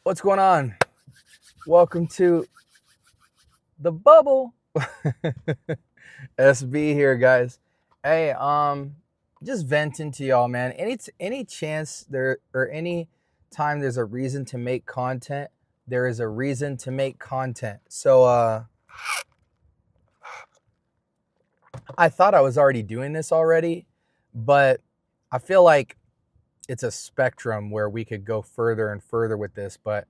What's going on? Welcome to the bubble. SB here, guys. Hey, just venting to y'all, man. Any chance there or any time there's a reason to make content, there is a reason to make content. So I thought I was already doing this already, but I feel like it's a spectrum where we could go further and further with this, but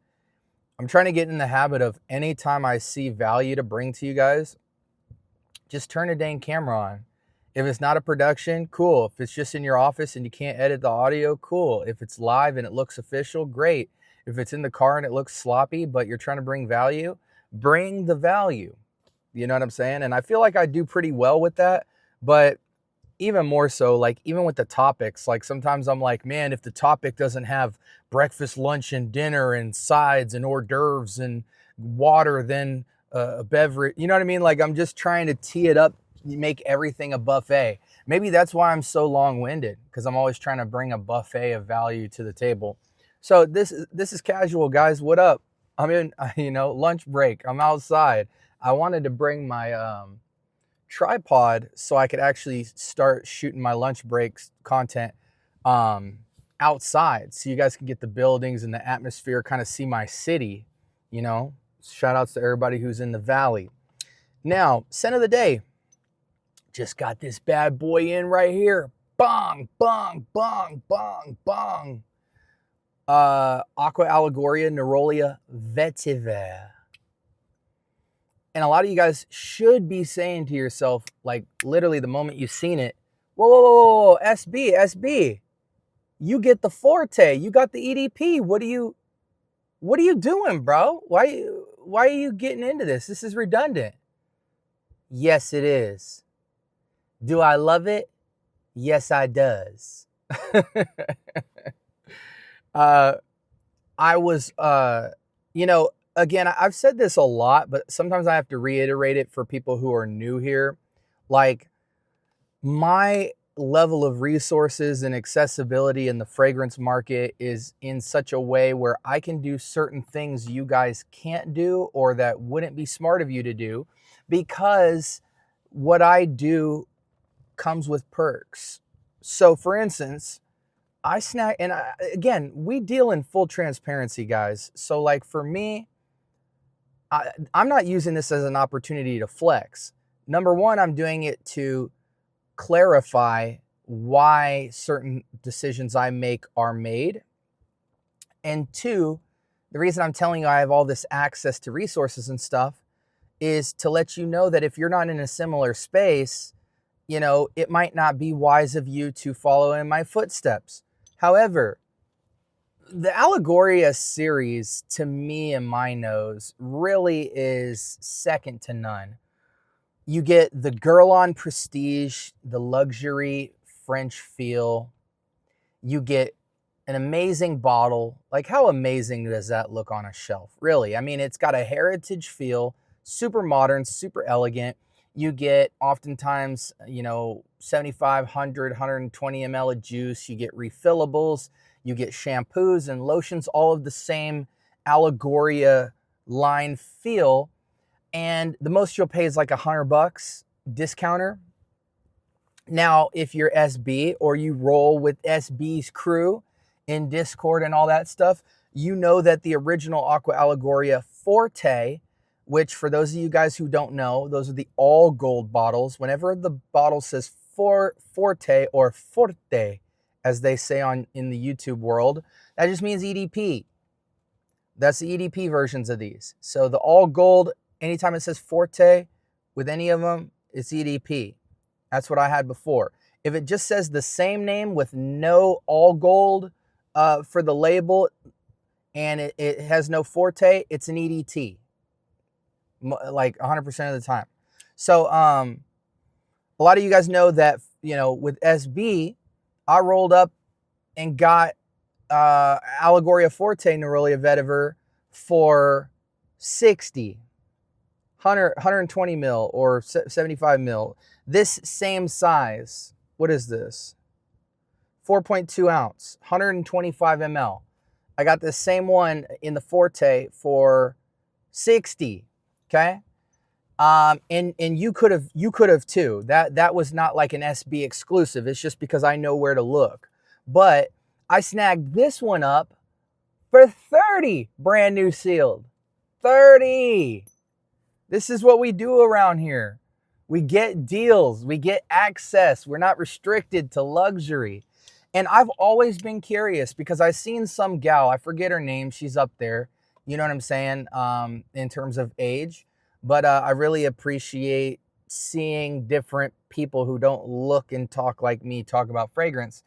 I'm trying to get in the habit of anytime I see value to bring to you guys, just turn a dang camera on. If it's not a production, cool. If it's just in your office and you can't edit the audio, cool. If it's live and it looks official, great. If it's in the car and it looks sloppy, but you're trying to bring value, bring the value. You know what I'm saying? And I feel like I do pretty well with that, but even more so, like even with the topics, like sometimes I'm like, man, if the topic doesn't have breakfast, lunch, and dinner and sides and hors d'oeuvres and water, then a beverage, you know what I mean? Like I'm just trying to tee it up, make everything a buffet. Maybe that's why I'm so long-winded, because I'm always trying to bring a buffet of value to the table. So this is casual, guys. What up? I'm in, lunch break. I'm outside. I wanted to bring my tripod so I could actually start shooting my lunch breaks content outside, so you guys can get the buildings and the atmosphere, kind of see my city. Shout outs to everybody who's in the valley. Now, scent of the day, just got this bad boy in right here. Bong, bong, bong, bong, bong. Aqua Allegoria Nerolia Vetiver. And a lot of you guys should be saying to yourself, like literally the moment you've seen it, whoa, whoa, whoa, whoa, SB, you get the Forte, you got the EDP. What are you doing, bro? Why are you getting into this? This is redundant. Yes, it is. Do I love it? Yes, I does. I was, again, I've said this a lot, but sometimes I have to reiterate it for people who are new here. Like, my level of resources and accessibility in the fragrance market is in such a way where I can do certain things you guys can't do, or that wouldn't be smart of you to do, because what I do comes with perks. So for instance, I snack, and again, we deal in full transparency, guys. So like for me, I'm not using this as an opportunity to flex. Number one, I'm doing it to clarify why certain decisions I make are made. And two, the reason I'm telling you I have all this access to resources and stuff is to let you know that if you're not in a similar space, it might not be wise of you to follow in my footsteps. However, the Allegoria series, to me and my nose, really is second to none. You get the Girl on Prestige, the luxury French feel. You get an amazing bottle. Like, how amazing does that look on a shelf? Really, I mean, it's got a heritage feel, super modern, super elegant. You get oftentimes, 75, 100, 120 ml of juice. You get refillables. You get shampoos and lotions, all of the same Allegoria line feel. And the most you'll pay is like $100 discounter. Now, if you're SB or you roll with SB's crew in Discord and all that stuff, you know that the original Aqua Allegoria Forte, which for those of you guys who don't know, those are the all gold bottles. Whenever the bottle says Forte or Forte, as they say in the YouTube world, that just means EDP. That's the EDP versions of these. So the all gold, anytime it says Forte with any of them, it's EDP. That's what I had before. If it just says the same name with no all gold for the label, and it has no Forte, it's an EDT. Like 100% of the time. So a lot of you guys know that, with SB, I rolled up and got Allegoria Forte Nerolia Vetiver for 60, 120 mil or 75 mil. This same size, what is this? 4.2 ounce, 125 ml. I got this same one in the Forte for 60. Okay. And you could have too. That was not like an SB exclusive. It's just because I know where to look. But I snagged this one up for 30, brand new sealed. 30. This is what we do around here. We get deals, we get access. We're not restricted to luxury. And I've always been curious because I've seen some gal, I forget her name, she's up there, you know what I'm saying, in terms of age. But I really appreciate seeing different people who don't look and talk like me talk about fragrance.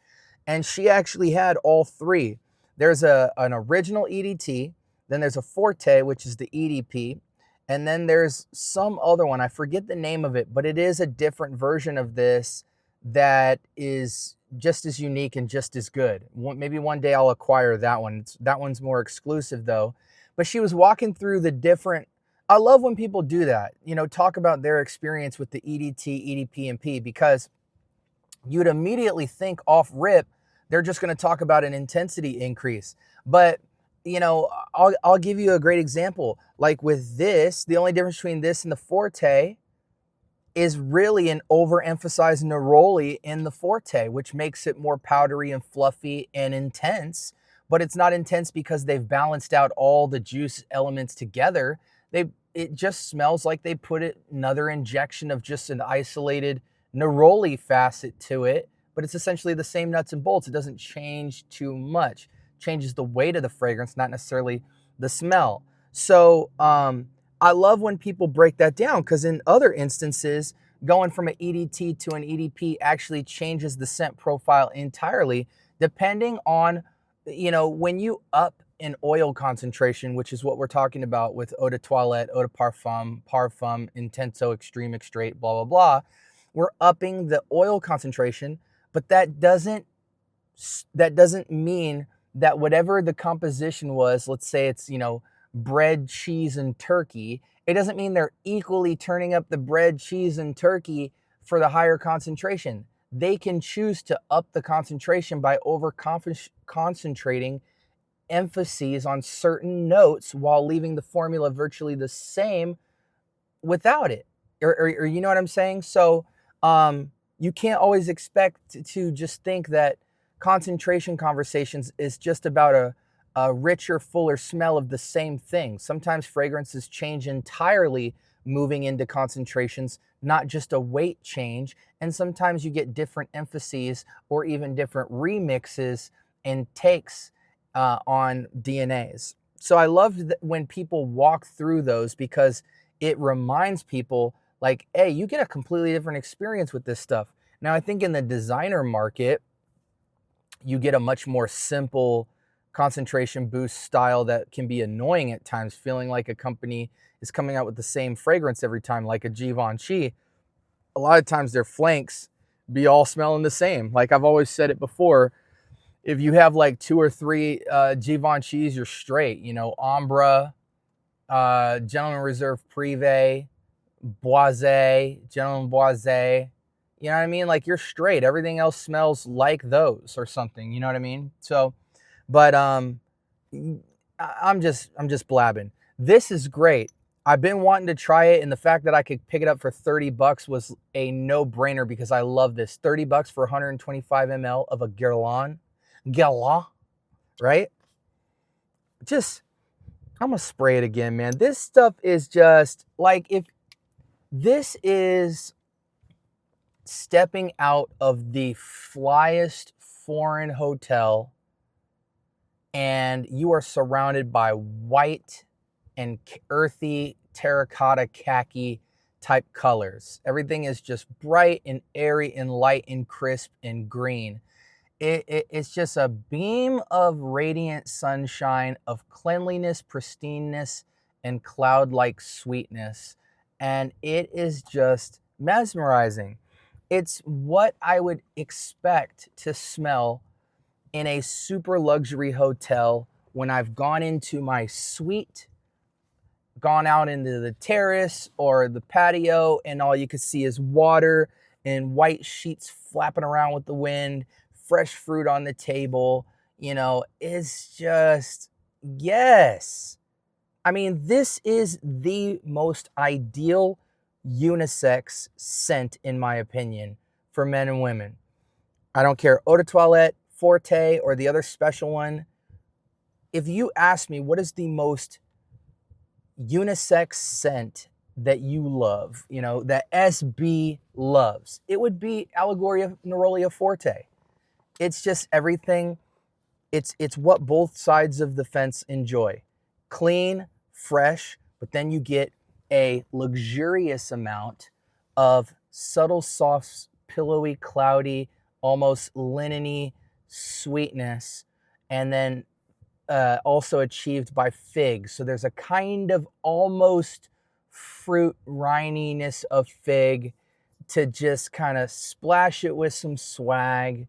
And she actually had all three. There's an original EDT, then there's a Forte, which is the EDP, and then there's some other one. I forget the name of it, but it is a different version of this that is just as unique and just as good. Maybe one day I'll acquire that one. That one's more exclusive though. But she was walking through the different. I love when people do that, you know, talk about their experience with the EDT, EDP, and P, because you'd immediately think off rip, they're just going to talk about an intensity increase. But, you know, I'll give you a great example. Like with this, the only difference between this and the Forte is really an overemphasized neroli in the Forte, which makes it more powdery and fluffy and intense. But it's not intense because they've balanced out all the juice elements together. It just smells like they put another injection of just an isolated neroli facet to it, but it's essentially the same nuts and bolts. It doesn't change too much. It changes the weight of the fragrance, not necessarily the smell. So I love when people break that down, because in other instances, going from an EDT to an EDP actually changes the scent profile entirely, depending on, you know, when you up an oil concentration, which is what we're talking about with eau de toilette, eau de parfum, parfum, intenso, extreme, extrait, blah, blah, blah. We're upping the oil concentration, but that doesn't mean that whatever the composition was, let's say it's, you know, bread, cheese, and turkey, it doesn't mean they're equally turning up the bread, cheese, and turkey for the higher concentration. They can choose to up the concentration by over concentrating emphases on certain notes while leaving the formula virtually the same without it. Or you know what I'm saying? So you can't always expect to just think that concentration conversations is just about a richer, fuller smell of the same thing. Sometimes fragrances change entirely moving into concentrations, not just a weight change. And sometimes you get different emphases or even different remixes and takes on DNAs. So I loved when people walk through those, because it reminds people like, hey, you get a completely different experience with this stuff. Now, I think in the designer market, you get a much more simple concentration boost style that can be annoying at times, feeling like a company is coming out with the same fragrance every time, like a Givenchy. A lot of times their flanks be all smelling the same. Like I've always said it before, if you have like 2 or 3 Givenchys, you're straight. You know, Ombre, Gentleman Reserve Privé, Boisé, Gentleman Boisé. You know what I mean? Like you're straight. Everything else smells like those or something. You know what I mean? So, but I'm just blabbing. This is great. I've been wanting to try it, and the fact that I could pick it up for $30 was a no-brainer, because I love this. $30 for 125 ml of a Guerlain, right? Just, I'm gonna spray it again, man. This stuff is just like, if this is stepping out of the flyest foreign hotel and you are surrounded by white and earthy terracotta khaki type colors. Everything is just bright and airy and light and crisp and green. It's just a beam of radiant sunshine, of cleanliness, pristineness, and cloud-like sweetness. And it is just mesmerizing. It's what I would expect to smell in a super luxury hotel when I've gone into my suite, gone out into the terrace or the patio, and all you can see is water and white sheets flapping around with the wind, fresh fruit on the table, is just, yes. I mean, this is the most ideal unisex scent, in my opinion, for men and women. I don't care, Eau de Toilette, Forte, or the other special one. If you ask me what is the most unisex scent that you love, that SB loves, it would be Allegoria Neroli Forte. It's just everything. It's what both sides of the fence enjoy. Clean, fresh, but then you get a luxurious amount of subtle, soft, pillowy, cloudy, almost linen-y sweetness, and then also achieved by figs. So there's a kind of almost fruit rininess of fig to just kind of splash it with some swag.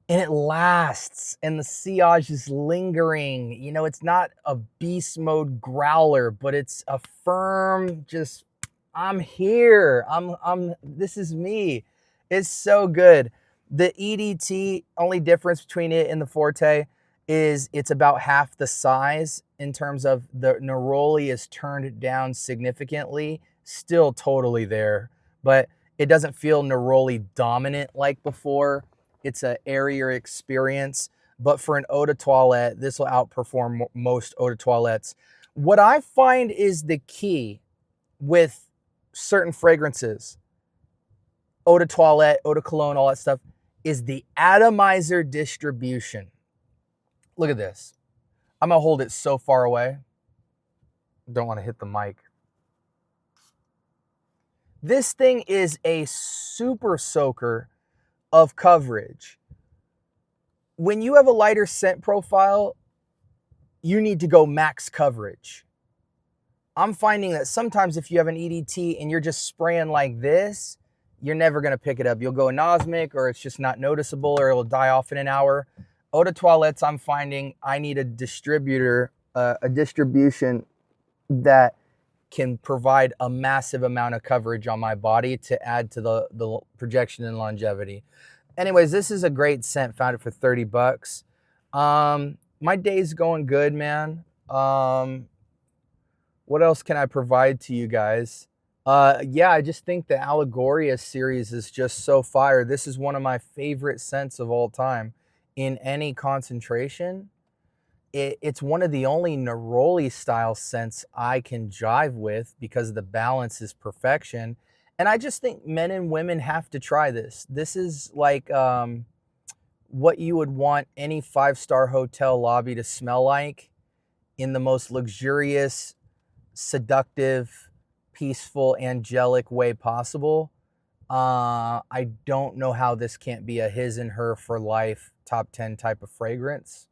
And it lasts, and the sillage is lingering. It's not a beast mode growler, but it's a firm, just, I'm here. This is me. It's so good. The EDT, only difference between it and the Forte is it's about half the size in terms of the Neroli is turned down significantly. Still totally there, but it doesn't feel Neroli dominant like before. It's an airier experience, but for an eau de toilette, this will outperform most eau de toilettes. What I find is the key with certain fragrances, eau de toilette, eau de cologne, all that stuff, is the atomizer distribution. Look at this. I'm going to hold it so far away. Don't want to hit the mic. This thing is a super soaker of coverage. When you have a lighter scent profile, you need to go max coverage. I'm finding that sometimes if you have an EDT and you're just spraying like this, you're never going to pick it up. You'll go anosmic, or it's just not noticeable, or it'll die off in an hour. Eau de toilettes, I'm finding I need a distribution that can provide a massive amount of coverage on my body to add to the projection and longevity. Anyways, this is a great scent. Found it for $30. My day's going good, man. What else can I provide to you guys? Yeah, I just think the Allegoria series is just so fire. This is one of my favorite scents of all time in any concentration. It's one of the only Neroli style scents I can jive with because the balance is perfection. And I just think men and women have to try this. This is like what you would want any 5-star hotel lobby to smell like, in the most luxurious, seductive, peaceful, angelic way possible. I don't know how this can't be a his and her for life top 10 type of fragrance.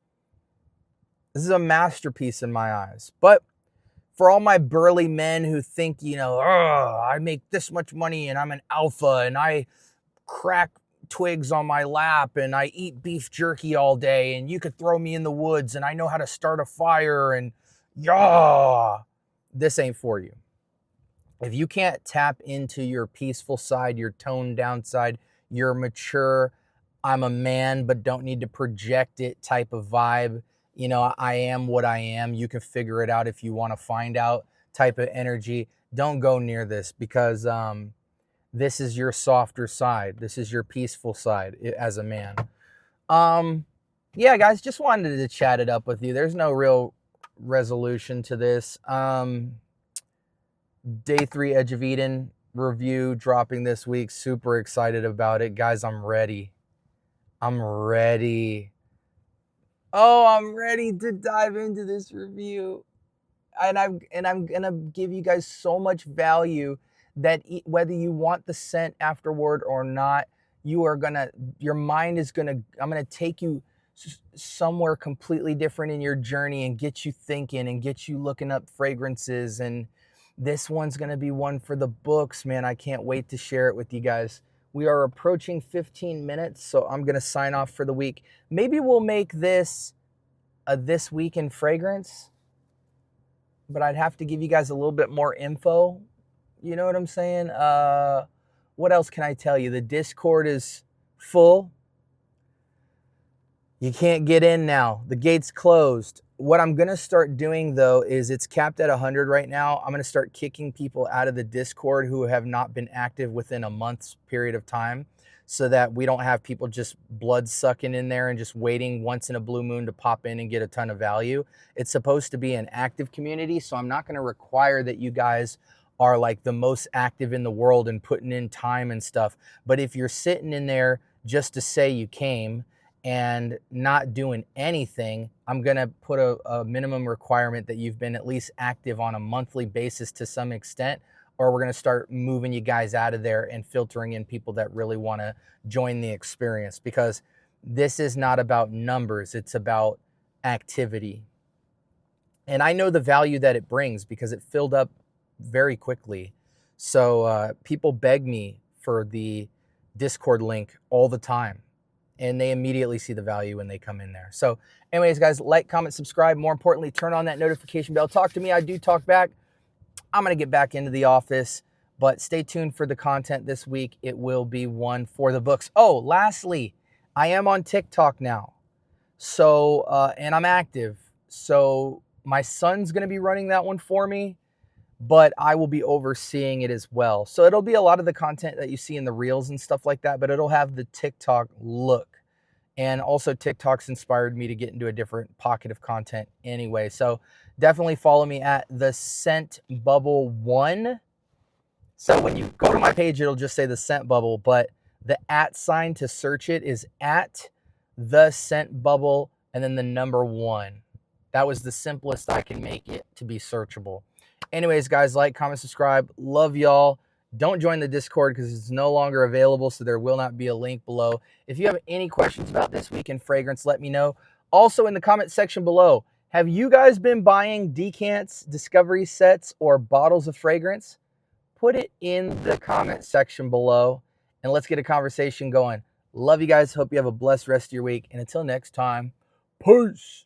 This is a masterpiece in my eyes. But for all my burly men who think, I make this much money and I'm an alpha and I crack twigs on my lap and I eat beef jerky all day and you could throw me in the woods and I know how to start a fire and this ain't for you. If you can't tap into your peaceful side, your toned down side, your mature, I'm a man but don't need to project it type of vibe, I am what I am, you can figure it out if you want to find out type of energy, don't go near this, because this is your softer side. This is your peaceful side as a man. Yeah, guys, just wanted to chat it up with you. There's no real resolution to this. Day 3 Edge of Eden review dropping this week. Super excited about it. Guys, I'm ready. I'm ready. Oh, I'm ready to dive into this review. And I'm gonna give you guys so much value that whether you want the scent afterward or not, your mind is I'm gonna take you somewhere completely different in your journey and get you thinking and get you looking up fragrances. And this one's gonna be one for the books, man. I can't wait to share it with you guys. We are approaching 15 minutes, so I'm gonna sign off for the week. Maybe we'll make this a This Week in Fragrance, but I'd have to give you guys a little bit more info. You know what I'm saying? What else can I tell you? The Discord is full. You can't get in now. The gate's closed. What I'm going to start doing though is it's capped at 100 right now. I'm going to start kicking people out of the Discord who have not been active within a month's period of time, so that we don't have people just blood sucking in there and just waiting once in a blue moon to pop in and get a ton of value. It's supposed to be an active community, so I'm not going to require that you guys are like the most active in the world and putting in time and stuff. But if you're sitting in there just to say you came and not doing anything, I'm going to put a minimum requirement that you've been at least active on a monthly basis to some extent, or we're going to start moving you guys out of there and filtering in people that really want to join the experience, because this is not about numbers, it's about activity. And I know the value that it brings because it filled up very quickly. So people beg me for the Discord link all the time, and they immediately see the value when they come in there. So anyways, guys, like, comment, subscribe. More importantly, turn on that notification bell. Talk to me. I do talk back. I'm going to get back into the office, but stay tuned for the content this week. It will be one for the books. Oh, lastly, I am on TikTok now. So, and I'm active. So my son's going to be running that one for me, but I will be overseeing it as well. So it'll be a lot of the content that you see in the reels and stuff like that, but it'll have the TikTok look. And also TikTok's inspired me to get into a different pocket of content anyway. So definitely follow me at the Scent Bubble 1. So when you go to my page, it'll just say the Scent Bubble, but the @ sign to search it is at the Scent Bubble and then the number 1. That was the simplest I can make it to be searchable. Anyways, guys, like, comment, subscribe. Love y'all. Don't join the Discord because it's no longer available, so there will not be a link below. If you have any questions about this week in fragrance, let me know. Also in the comment section below, have you guys been buying decants, discovery sets, or bottles of fragrance? Put it in the comment section below, and let's get a conversation going. Love you guys. Hope you have a blessed rest of your week. And until next time, peace.